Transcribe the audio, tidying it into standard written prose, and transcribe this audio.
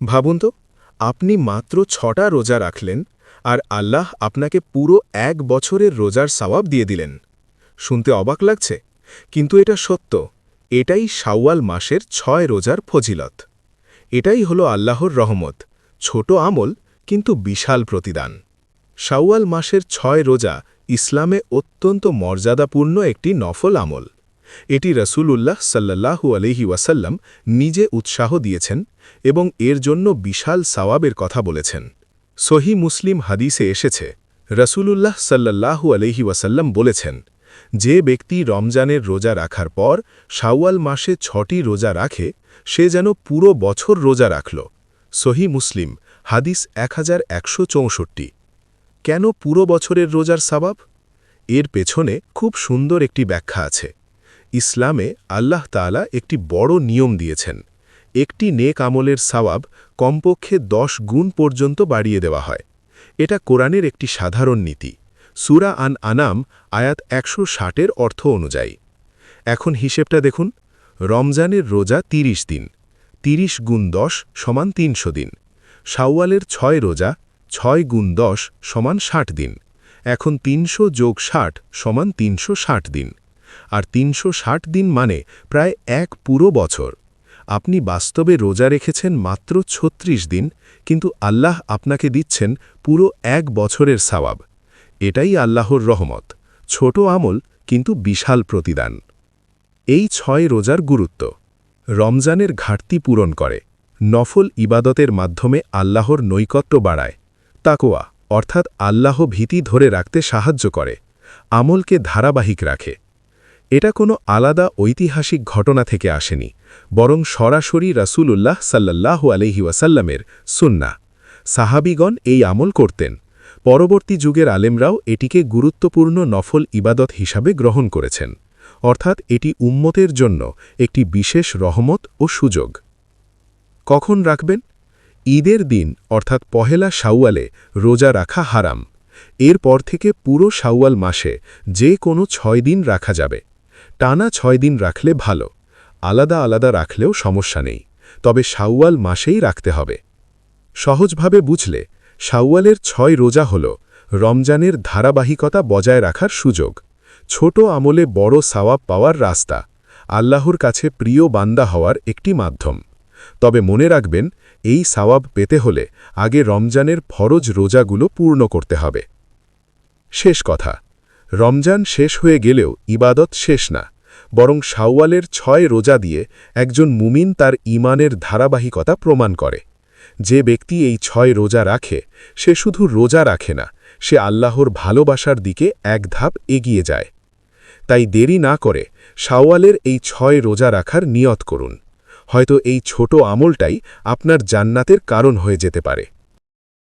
ভাবুন তো, আপনি মাত্র 6টা রোজা রাখলেন আর আল্লাহ আপনাকে পুরো 1 বছরের রোজার সওয়াব দিয়ে দিলেন। শুনতে অবাক লাগছে, কিন্তু এটা সত্য। এটাই শাওয়াল মাসের 6 রোজার ফজিলত। এটাই হলো আল্লাহর রহমত, ছোট আমল কিন্তু বিশাল প্রতিদান। শাওয়াল মাসের 6 রোজা ইসলামে অত্যন্ত মর্যাদাপূর্ণ একটি নফল আমল। এটি রাসূলুল্লাহ সাল্লাল্লাহু আলাইহি ওয়াসাল্লাম নিজে উৎসাহ দিয়েছেন এবং এর জন্য বিশাল সওয়াবের কথা বলেছেন। সহিহ মুসলিম হাদিসে এসেছে, রাসূলুল্লাহ সাল্লাল্লাহু আলাইহি ওয়াসাল্লাম বলেছেন, যে ব্যক্তি রমজানের রোজা রাখার পর শাওয়াল মাসে 6টি রোজা রাখে, সে যেন পুরো বছর রোজা রাখল। সহিহ মুসলিম হাদিস 1164। কেন পুরো বছরের রোজার সওয়াব? এর পেছনে খুব সুন্দর একটি ব্যাখ্যা আছে। ইসলামে আল্লাহ তাআলা একটি বড় নিয়ম দিয়েছেন। একটি নেক আমলের সওয়াব কমপক্ষে 10 গুণ পর্যন্ত বাড়িয়ে দেওয়া হয়। এটা কোরআনের একটি সাধারণ নীতি। সূরা আন-আনাম আয়াত 160-এর অর্থ অনুযায়ী। এখন হিসেবটা দেখুন, রমজানের রোজা 30 দিন, 30 গুণ 10 সমান 300 দিন। শাওয়ালের 6 রোজা, 6 গুণ 10 সমান 60 দিন। এখন 300 যোগ 60 সমান 360 দিন। আর 360 দিন মানে প্রায় এক পুরো বছর। আপনি বাস্তবে রোজা রেখেছেন মাত্র 36 দিন, কিন্তু আল্লাহ আপনাকে দিচ্ছেন পুরো 1 বছরের সওয়াব। এটাই আল্লাহর রহমত, ছোট আমল কিন্তু বিশাল প্রতিদান। এই 6 রোজার গুরুত্ব: রমজানের ঘাটতি পূরণ করে, নফল ইবাদতের মাধ্যমে আল্লাহর নৈকট্য বাড়ায়, তাকওয়া অর্থাৎ আল্লাহ ভীতি ধরে রাখতে সাহায্য করে, আমলকে ধারাবাহিক রাখে। এটা কোনো আলাদা ঐতিহাসিক ঘটনা থেকে আসেনি, বরং সরাসরি রাসূলুল্লাহ সাল্লাল্লাহু আলাইহি ওয়াসাল্লামের সুন্নাহ। সাহাবীগণ এই আমল করতেন। পরবর্তী যুগের আলেমরাও এটিকে গুরুত্বপূর্ণ নফল ইবাদত হিসাবে গ্রহণ করেছেন, অর্থাৎ এটি উম্মতের জন্য একটি বিশেষ রহমত ও সুযোগ। কখন রাখবেন? ঈদের দিন অর্থাৎ পহেলা শাওয়ালে রোজা রাখা হারাম। এরপর থেকে পুরো শাওয়াল মাসে যে কোনো 6 দিন রাখা যাবে। টানা 6 দিন রাখলে ভালো, আলাদা আলাদা রাখলেও সমস্যা নেই, তবে শাওয়াল মাসেই রাখতে হবে। সহজভাবে বুঝলে, শাওয়ালের 6 রোজা হল রমজানের ধারাবাহিকতা বজায় রাখার সুযোগ, ছোট আমলে বড় সওয়াব পাওয়ার রাস্তা, আল্লাহর কাছে প্রিয় বান্দা হওয়ার একটি মাধ্যম। তবে মনে রাখবেন, এই সওয়াব পেতে হলে আগে রমজানের ফরজ রোজাগুলো পূর্ণ করতে হবে। শেষ কথা, রমজান শেষ হয়ে গেলেও ইবাদত শেষ না, বরং শাওয়ালের 6 রোজা দিয়ে একজন মুমিন তার ঈমানের ধারাবাহিকতা প্রমাণ করে। যে ব্যক্তি এই 6 রোজা রাখে, সে শুধু রোজা রাখে না, সে আল্লাহর ভালোবাসার দিকে এক ধাপ এগিয়ে যায়। তাই দেরি না করে শাওয়ালের এই 6 রোজা রাখার নিয়ত করুন। হয়তো এই ছোট আমলটাই আপনার জান্নাতের কারণ হয়ে যেতে পারে।